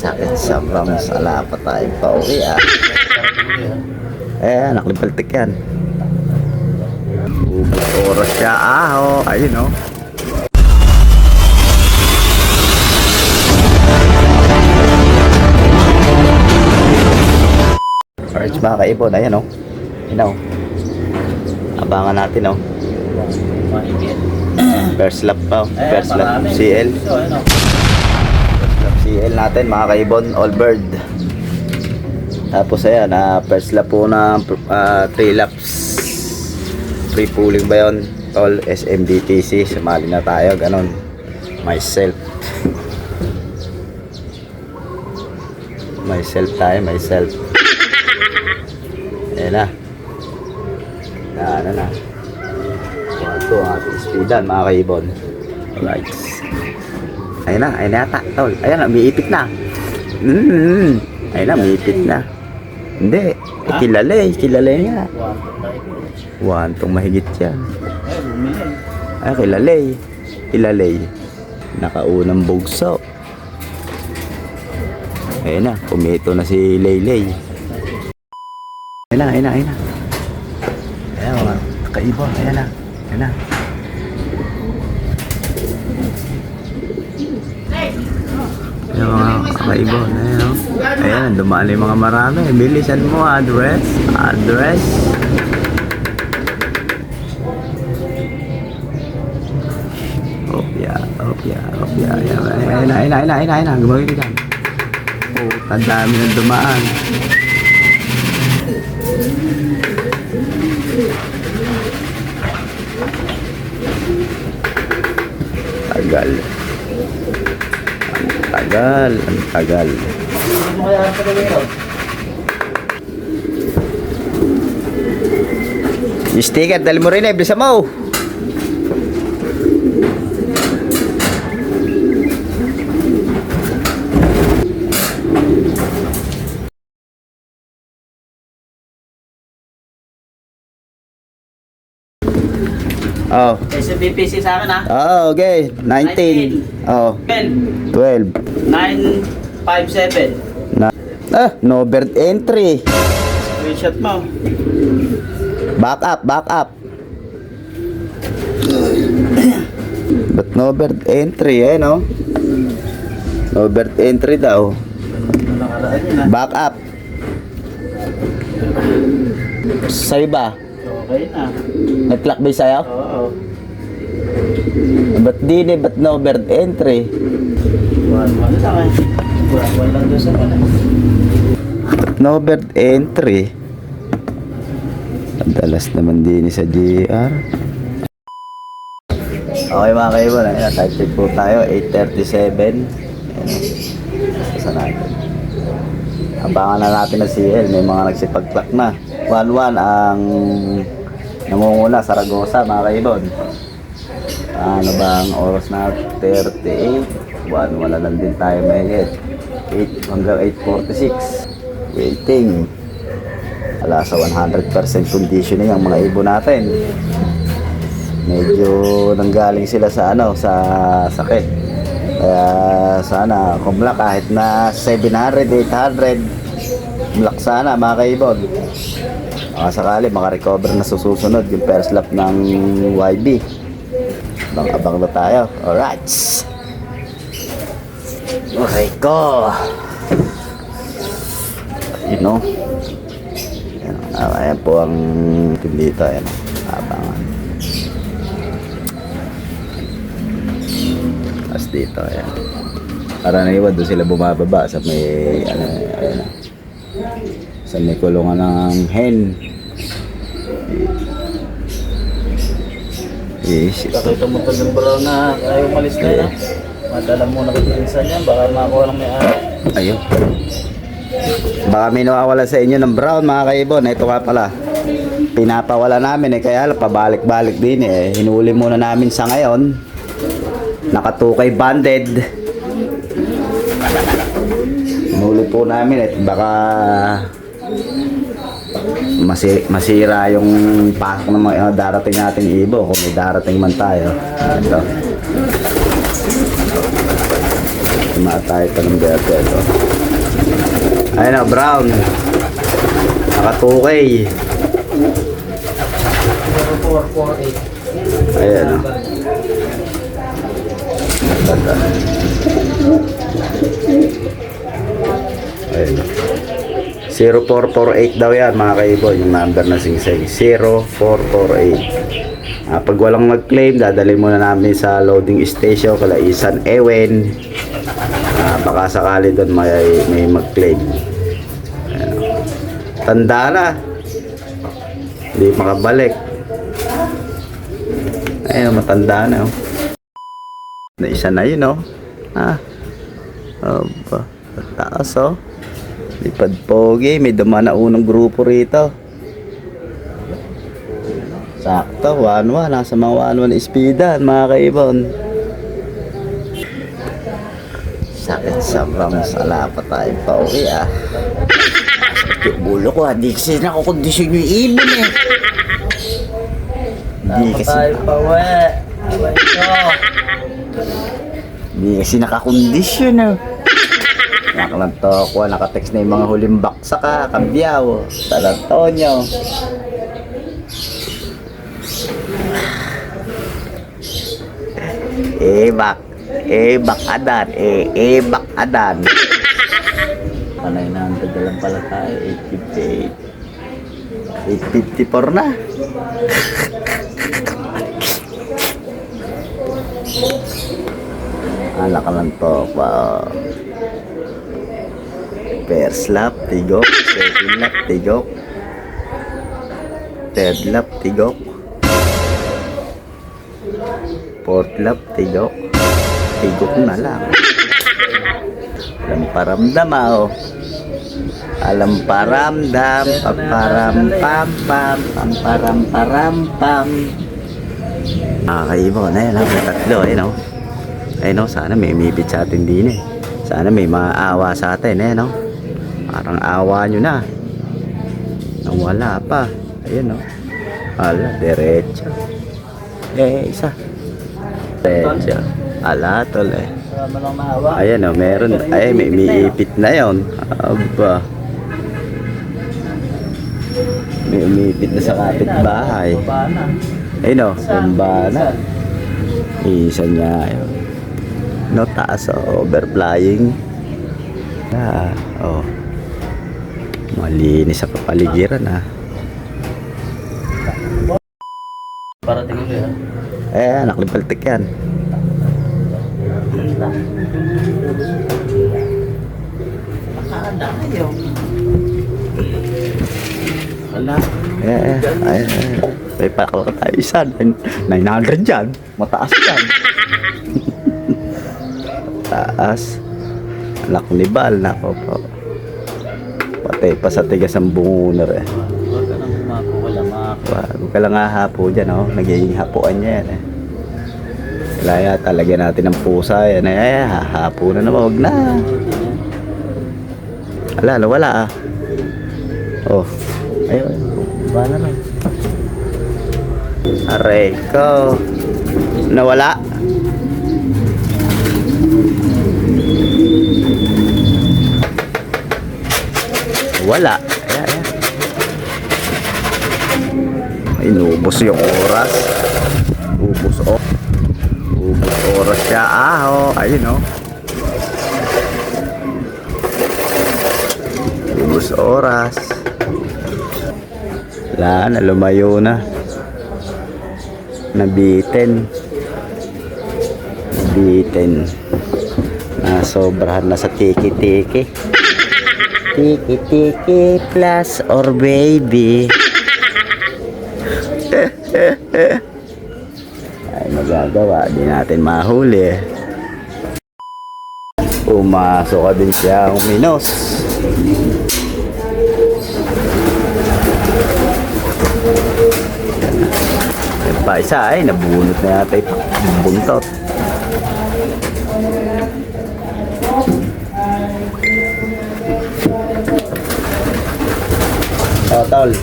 sakit sobrang sala pa tayo pa uwi naklipaltik yan. Ubus oras siya ayun Alright mga kaibon, ayan abangan natin first lap first lap CL CL natin mga kaibon, all bird. Tapos ayan, first lap po na 3 laps free pooling ba yun, all SMDTC. Sumali na tayo, ganon. Myself tayo, myself. Ayan na na ito ang ating speedan mga kaibon. Alright, ayun na yata tol, ayan na, umiipit na. Ayun na, umiipit na. Hindi, kilala niya. Tong mahigit yan. Kilalay nakaunang bugso. Ayun na, pumito na si Laylay. Ayun na ayan mga kaibon, ayan na ayan mga kaibon, ayan dumali mga marami. Bilisan mo, address opya ayan na gumawin ka dyan. Ang dami ng dumaan. Tagal. Yung sticker, dali mo rin bisa mo. SBPC sa akin okay. 19. 12. 957. No bird entry. Screenshot mo. Back up. But no bird entry, no bird entry daw. Back up. Sa'yo ba? Okay na. Nag-clock ba sa'yo? Oo. Ba't no bird entry? Wala lang Wala doon sa pala. No bird entry. Madalas naman din sa GR. Okay mga kaibon, type check po tayo, 8:37. Saan natin? Abangan na natin na CL, may mga nagsipag-clock na. 1-1 ang nangunguna, Saragosa mga kaibon. Ano ba ang oras na? 38. Wala lang din tayo mahigit. 8 hanggang 8:46. Waiting. Wala sa 100% conditioning ang mga ibon natin. Medyo nanggaling sila sa sa sakit. Kaya sana kumlak kahit na 700, 800. Kumlak sana mga kaibon. Sakali makarecover na susunod yung first lap ng YB. Abang na tayo. Alright. Okay ko. Ayan po ang dito. Abangan. Tapos dito. Ayan. Para naiwan doon sila bumababa sa may sa may kulungan ng hen. Pakita mo pa ng brown na ayaw malis na yan. Madala mo na pinsan yan, baka makuha lang may araw. Ayun. Baka may nawawala sa inyo ng brown mga kaibon. Ito nga pala, pinapawala namin kaya pabalik-balik din Hinuli muna namin sa ngayon. Nakatukay banded. Hinuli po namin baka masira yung pasok ng mga darating nating ibo kung may darating man tayo. Ito. Tumatay pa ng berte ito. Ayun na, brown. Naka 2K. 0448. Ayan o. Ganda. Ayun o. 0448 daw yan mga kaibo, yung number na singsing. 0448. Pag walang mag-claim, dadalhin muna namin sa loading station, Kalaisan, Ewen. Baka sakali doon may mag-claim. Ayan o. Tanda na. Hindi makabalik. Ayun, matanda na oh. Na isa na yun oh. Oba, taas oh. Lipad pogi, may dumaan na unang grupo rito. Sakto, 1-1, nasa mga 1-1 speedan mga kaibon. Sakit sa rams, ala pa tayo pa uwi Yung bulo ko di kasi nakakondisyon yung ibon eh. Di kasi Di kasi nakakondisyon eh. Nakalanto ko, nakatext na yung mga huling baksa ka, Kambiyaw, San Antonio. Bak adan, bak adan. Panay na ang lang pala tayo, 858. 854 na. Alak ka lang to pa. First lap, tigok. Second lap, tigok. Third lap, tigok. Fourth lap, tigok. Tigok na lang. Alam paramdam oh. Alam paramdam, paparam pam pam, pamparam param pam. Kakaiba ko na yan, may tatlo, ayun o. Ayun o, sana may umipit sa atin din eh. Sana may maawa sa atin eh, no? Parang awa nyo na. Nawala pa. Ayun o. Ala, diretso. Isa. Diretso. Ala, tol eh. Ayan o, meron. Ay, may umiipit na yun. Aba. May umipit na sa kapitbahay. Ayun o, bumbana. Isa niya. No, taas o, overflying. Oh. Malinis sa kapaligiran Para tingin ko yan. Naklipaltik yan. Nakahanda kayo. Wala. May pakal ka tayo isa. 900 dyan. Mataas yan. Taas. Anak ni Bal. Nako po. Patay pa sa tigas ang bungunar eh. Huwag ka nang humako, wala mako. Huwag ka lang hahapo dyan oh. Nagiging hapuan niya yan eh. Kaya talaga natin ang pusa yan eh. Hahapo na naman. Huwag na. Wala Oh. Ayun. Bala lang. Aray ko. Nawala. Wala. Ayan. Inubos yung oras. Ubos oras siya. Ayun Ubos oras. Wala na, lumayo na. Nabitin. Sobrahan na sa tiki-tiki. Tiki-tiki plus or baby. Ay, magagawa. Di natin mahuli. Pumasok ka din siya uminos. Pa isa ay nabunot na yata ito. Buntot. Tol.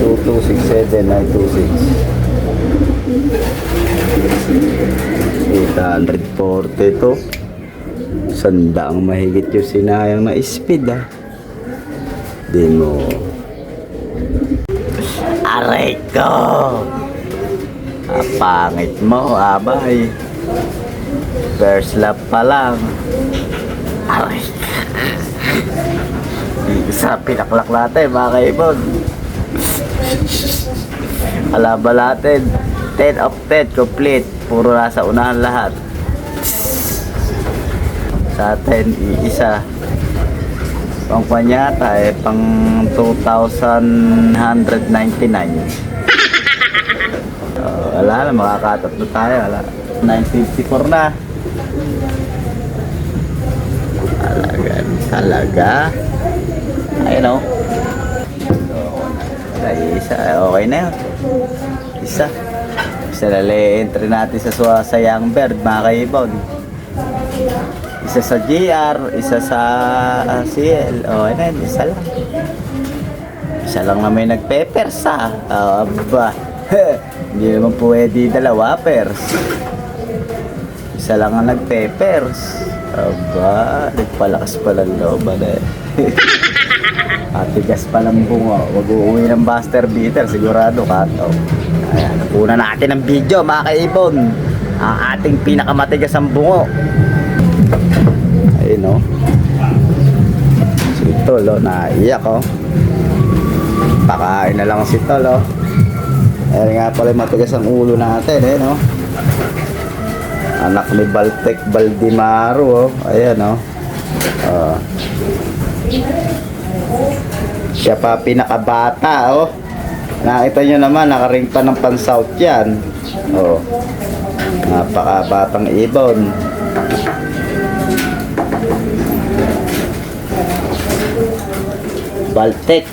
2267-926. 842. Sandaang mahigit yung sinayang na speed Di mo. Aray ko! Pangit mo, abay. First lap pa lang. Aray. Isa pinaklak natin mga kaibon. Kalaban natin 10 of 10 complete. Puro nasa unahan lahat. Sa atin iisa. Pang panyata pang 2,199. Wala na, makakatatlo tayo. Wala. 954 na. Talaga. Ayun o. Isa. Okay na yun. Isa. Isa lali entry natin sa Young Bird, mga kaibon. Isa sa GR, isa sa CL. Okay na yun, isa lang. Isa lang na may nagpe-pers aba. Hindi naman pwede dalawa pers. Isa lang ang nagpe-pers. Aba, nagpalakas pa lang loob Atigas pa lang bungo. Wag uuwi ng Buster Beater, sigurado kato. Ayan, napuna natin ang video mga kaibon. Ang ating pinakamatigas ang bungo. Ayun o. Si Tol naiyak Pakain na lang si Tol Ayan nga pala matigas ang ulo natin Anak ni Baltec Baldimaro Ayan Siya pa pinakabata Nakita nyo naman nakaring pa ng pan-south yan Napakabatang ibon. Baltec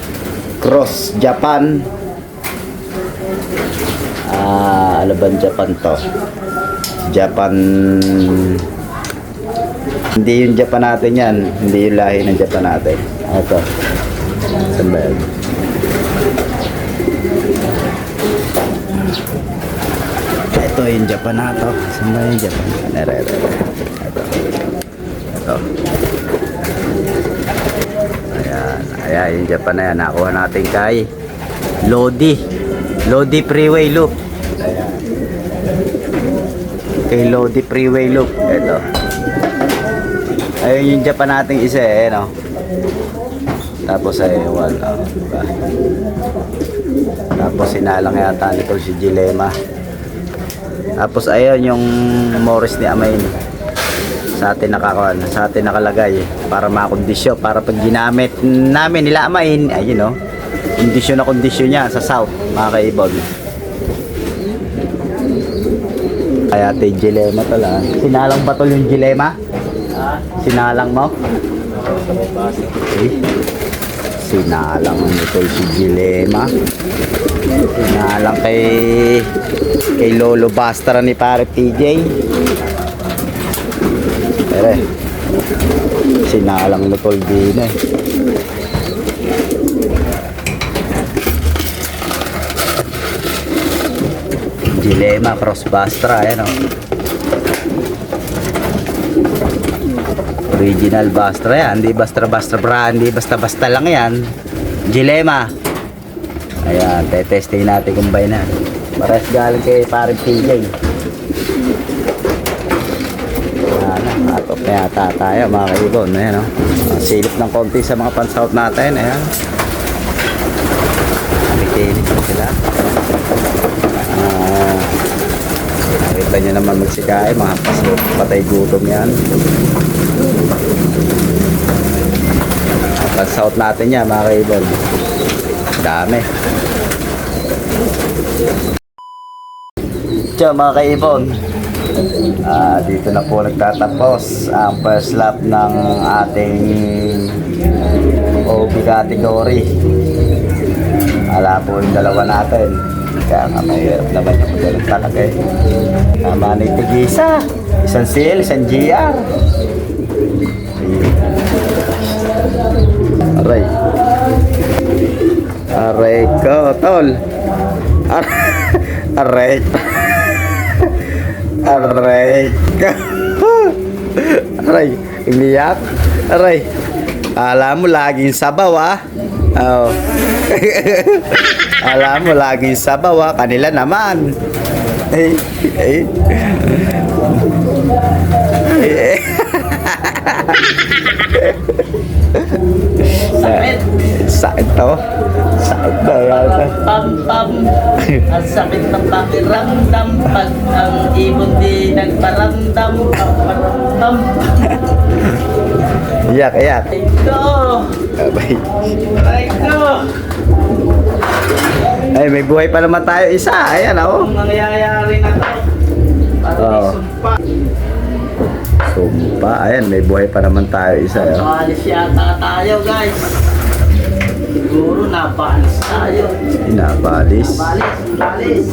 Cross Japan. Ano ba Japan to? Japan. Hindi yung Japan natin yan. Hindi yung lahi ng Japan natin. Ito. Saan ba yan? Ito yung Japan na to. Saan ba yung Japan? Ito. Ayan yung Japan na yan. Nakuha natin kay Lodi Freeway Loop. Ayan. Kay Lodi Freeway Loop. Ito. Ayun yung Japan nating isa Tapos diba? Tapos sinalang yata nito si Gilema. Tapos ayun yung Morris ni Amain. Sa atin nakalagay para makondisyon, para pag ginamit namin nila Amain, ayun kondisyon niya sa south, mga kaibon. Kaya ate Gilema tala. Sinalang ba tol yung Gilema? Sinalang mo? Sinalang nito si Gilema. Sinalang kay Lolo Bastra ni pare PJ. Pero sinalang nito din Gilema Cross Bastra Original Bastra yan, hindi basta brand, hindi basta lang yan. Gilema. Ayan, tetesting natin kung ba na. Pares galing kay parang PJ. Atop na yata tayo mga kaibon. Ayan silip ng konti sa mga pan-south natin. Ayan. Nakikinig na sila. Nakita nyo naman magsikay, mga patay gutom yan. Pan-south natin yan mga kaibon. Dami. Tiyo mga kaibon, dito na po nagtatapos ang first lap ng ating OB category. Ala po yung dalawa natin. Kaya nga mahirap naman yung magaling talaga Manay tigisa, isang CL, isang GR. Aray ko tol. Aray Aray. Aray, umiyak. Aray. Alam mo, laging sabaw, ah. Oo. Alam mo, laging sabaw, ah. Kanila naman. Eh, eh. Eh. Sakit. Sakit to. Sakit to. Pam pam. Ang sakit ng pakiramdam pag ang ibon di nagparamdam. Pamparamdam. Iyak, iyak. Ito. Abay. Aray ko. Ay, may buhay pa naman tayo isa. Ayan, oh. Ang nangyayari na to. Parang Oo. isumpa. Sumpa. Ayan, may buhay pa naman tayo isa. Oh. Napaalis yata tayo guys. Siguro napaalis tayo. Inabalis. Napalis.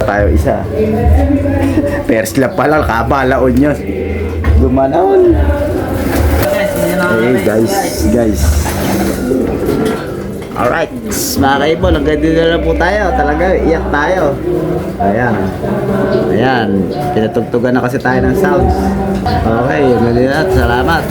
Tayo isa. First lap pa lang, kabalaon yun. Gumanon. Guys, yun na Hey kami, guys. Alright, mga kaibon, hanggang dito na po tayo. Talaga, iyak tayo. Ayan, pinatugtugan na kasi tayo ng sounds. Okay, hanggang dito na. Salamat.